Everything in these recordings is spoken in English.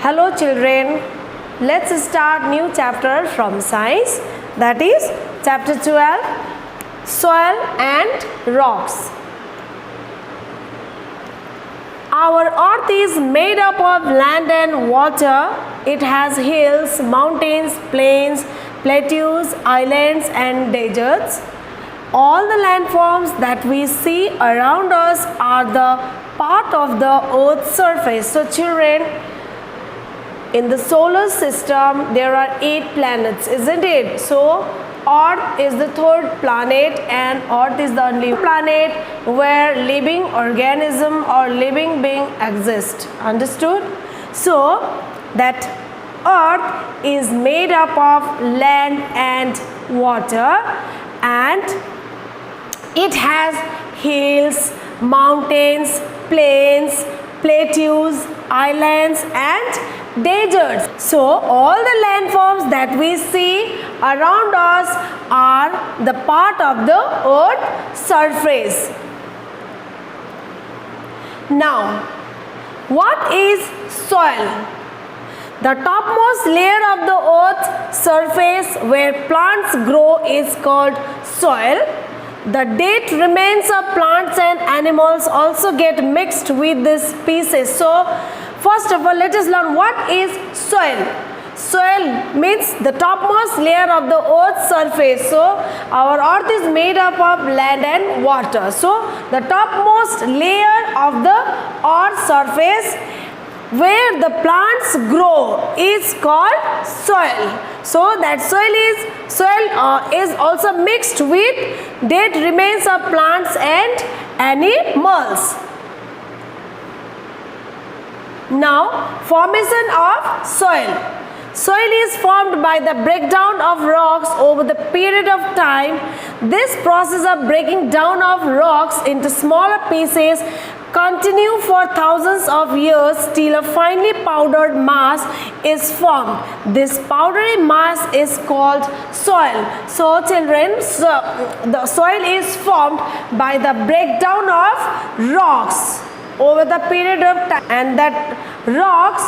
Hello children, let's start new chapter from science, that is chapter 12, soil and rocks. Our earth is made up of land and water. It has hills, mountains, plains, plateaus, islands and deserts. All the landforms that we see around us are the part of the earth's surface. So children, in the solar system there are 8 planets, isn't it? So earth is the third planet, and earth is the only planet where living organism or living being exist. Understood? So that earth is made up of land and water, and it has hills, mountains, plains, plateaus, islands and deserts. So all the landforms that we see around us are the part of the earth's surface. Now, what is soil? The topmost layer of the earth's surface where plants grow is called soil. The dead remains of plants and animals also get mixed with these pieces. So, first of all, let us learn what is soil. Soil means the topmost layer of the earth's surface. So, our earth is made up of land and water. So, the topmost layer of the earth's surface where the plants grow is called soil. So that soil is also mixed with dead remains of plants and animals. Now, formation of soil. Soil is formed by the breakdown of rocks over the period of time. This process of breaking down of rocks into smaller pieces continue for thousands of years till a finely powdered mass is formed. This powdery mass is called soil. So children, the soil is formed by the breakdown of rocks over the period of time, and that rocks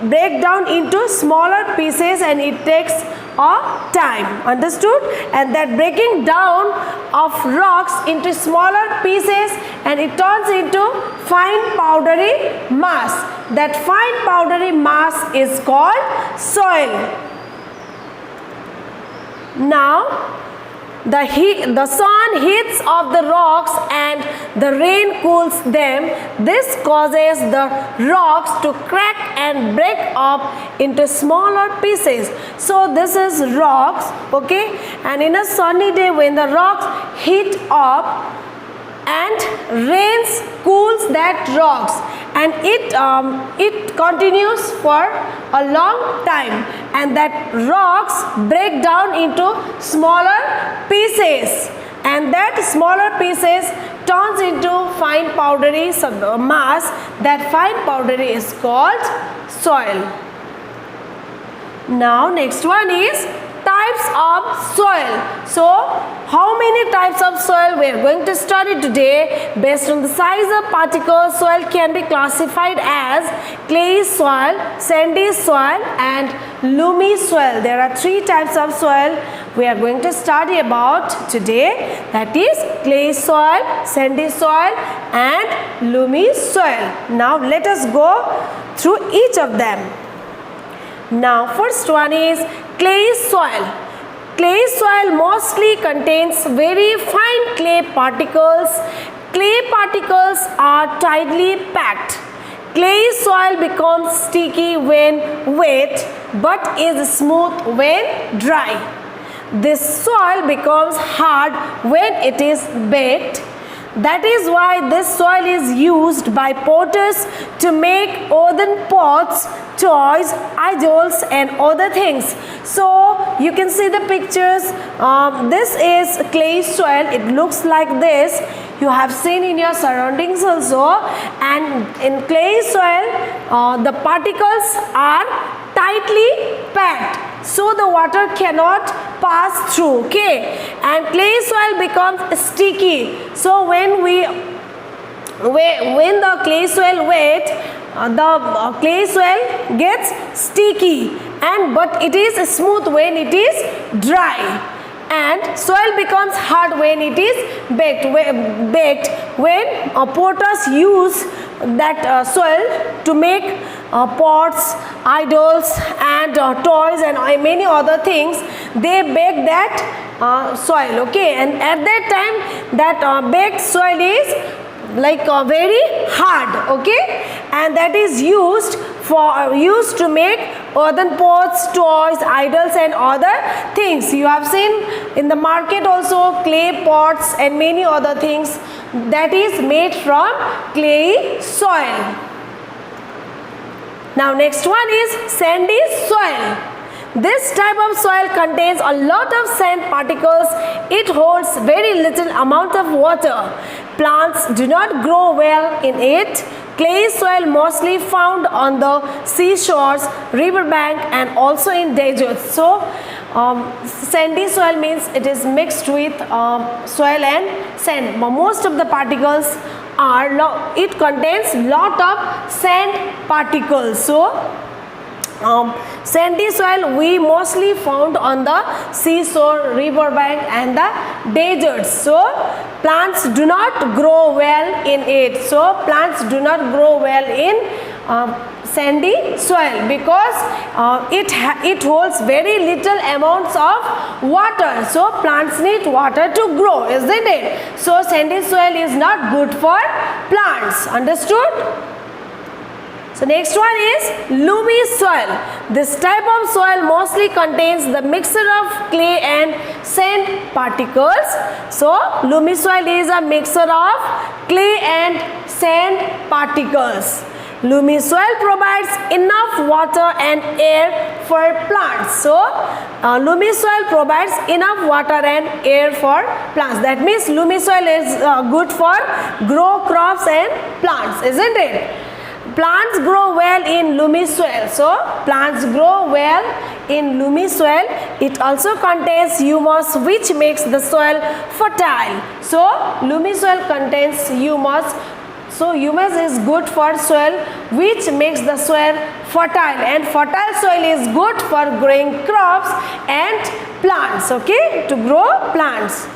break down into smaller pieces and it takes a time. Understood? And that breaking down of rocks into smaller pieces and it turns into fine powdery mass. That fine powdery mass is called soil. Now the sun heats up the rocks and the rain cools them. This causes the rocks to crack and break up into smaller pieces. So this is rocks, okay, and in a sunny day when the rocks heat up and rains cools that rocks, and it continues for a long time, and that rocks break down into smaller pieces, and that smaller pieces turns into fine powdery mass. That fine powdery is called soil. Now next one is types of soil. So how many types of soil we are going to study today? Based on the size of particles, soil can be classified as clayey soil, sandy soil and loamy soil. There are 3 types of soil we are going to study about today, that is clay soil, sandy soil and loamy soil. Now let us go through each of them. Now first one is clay soil. Clay soil mostly contains very fine clay particles. Clay particles are tightly packed. Clay soil becomes sticky when wet but is smooth when dry. This soil becomes hard when it is baked. That is why this soil is used by potters to make earthen pots, toys, idols and other things. So you can see the pictures. This is clay soil. It looks like this. You have seen in your surroundings also. And in clay soil, the particles are tightly packed, so the water cannot pass through, okay, and clay soil becomes sticky. So when the clay soil wet, the clay soil gets sticky, but it is smooth when it is dry, and soil becomes hard when it is baked. When potters use that soil to make pots, idols, and toys, and many other things, they bake that soil, okay, and at that time that baked soil is like very hard, okay, and that is used to make earthen pots, toys, idols, and other things. You have seen in the market also clay pots and many other things that is made from clay soil. Now next one is sandy soil. This type of soil contains a lot of sand particles. It holds very little amount of water. Plants do not grow well in it. Clay soil mostly found on the seashores, riverbank, and also in deserts. So sandy soil means it is mixed with soil and sand. Most of the particles it contains lot of sand particles. So sandy soil we mostly found on the seashore, riverbank, and the deserts. So plants do not grow well in it. So plants do not grow well in sandy soil because it holds very little amounts of water. So plants need water to grow, isn't it? So sandy soil is not good for plants. Understood? So next one is loamy soil. This type of soil mostly contains the mixture of clay and sand particles. So loamy soil is a mixture of clay and sand particles. Loamy soil provides enough water and air for plants. So loamy soil provides enough water and air for plants. That means loamy soil is good for grow crops and plants, isn't it? Plants grow well in loamy soil. So plants grow well in loamy soil. It also contains humus which makes the soil fertile. So loamy soil contains humus. So humus is good for soil which makes the soil fertile, and fertile soil is good for growing crops and plants, okay, to grow plants.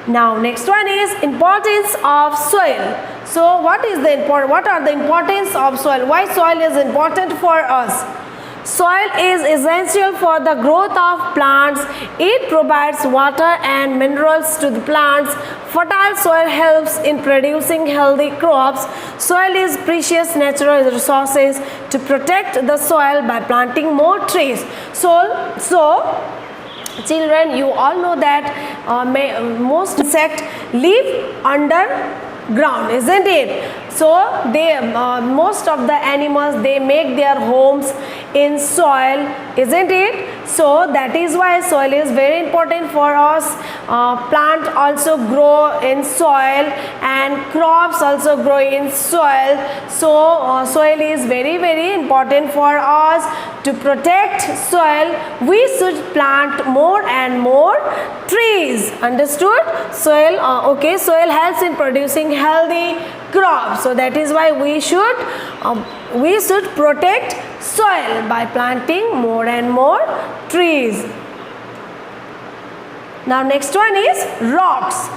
Now next one is importance of soil. So what are the importance of soil? Why soil is important for us? Soil is essential for the growth of plants. It provides water and minerals to the plants. Fertile soil helps in producing healthy crops. Soil is precious natural resources. To protect the soil by planting more trees. So children, you all know that most insects live underground, isn't it? So most of the animals, they make their homes in soil, isn't it? So that is why soil is very important for us. Plant also grow in soil and crops also grow in soil. So soil is very, very important for us. To protect soil, we should plant more and more trees. Understood? Soil, okay, soil helps in producing healthy crops. So that is why we should protect soil by planting more and more trees. Now next one is rocks.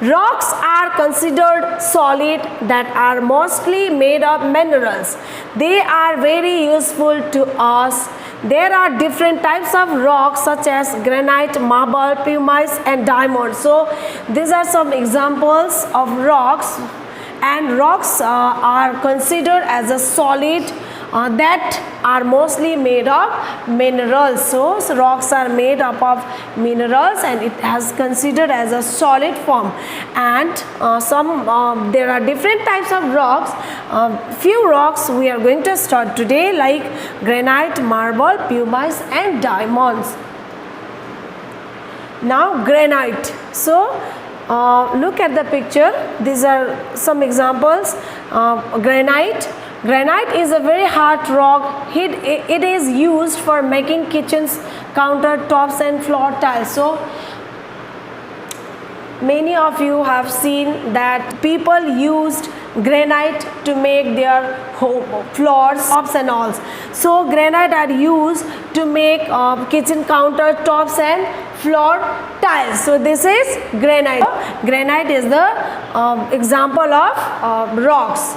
Rocks are considered solid that are mostly made of minerals. They are very useful to us. There are different types of rocks such as granite, marble, pumice, and diamond. So these are some examples of rocks, and rocks are considered as a solid that are mostly made of minerals. So rocks are made up of minerals and it has considered as a solid form. And there are different types of rocks. Few rocks we are going to start today, like granite, marble, pumice, and diamonds. Now granite. So look at the picture. These are some examples. Granite is a very hard rock. It is used for making kitchens, countertops, and floor tiles. So many of you have seen that people used granite to make their floors, tops and all. So granite are used to make kitchen countertops and floor tiles. So this is granite. Granite is the example of rocks.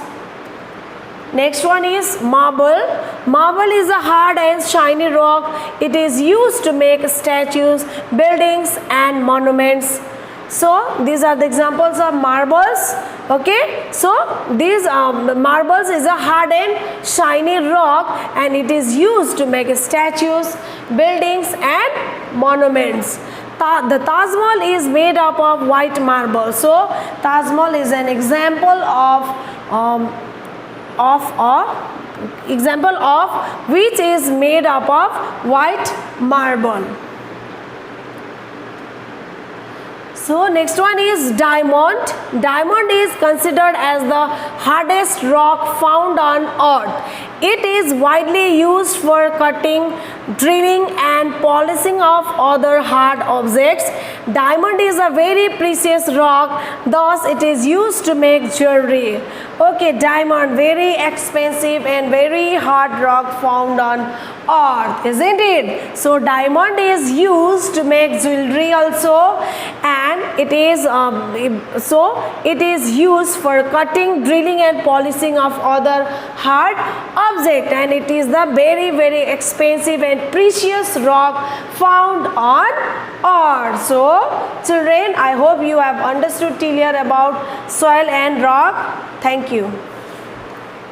Next one is marble. Marble is a hard and shiny rock. It is used to make statues, buildings and monuments. So these are the examples of marbles. Okay, so these marbles is a hard and shiny rock, and it is used to make statues, buildings and monuments. The Taj Mahal is made up of white marble. So Taj Mahal is an example of which is made up of white marble. So next one is diamond. Diamond is considered as the hardest rock found on earth. It is widely used for cutting, drilling and polishing of other hard objects. Diamond is a very precious rock, thus it is used to make jewelry. Okay, diamond, very expensive and very hard rock found on earth, isn't it? So diamond is used to make jewelry also, and it is used for cutting, drilling and polishing of other hard object, and it is the very expensive and precious rock found on earth. So children, I hope you have understood till here about soil and rock. Thank you.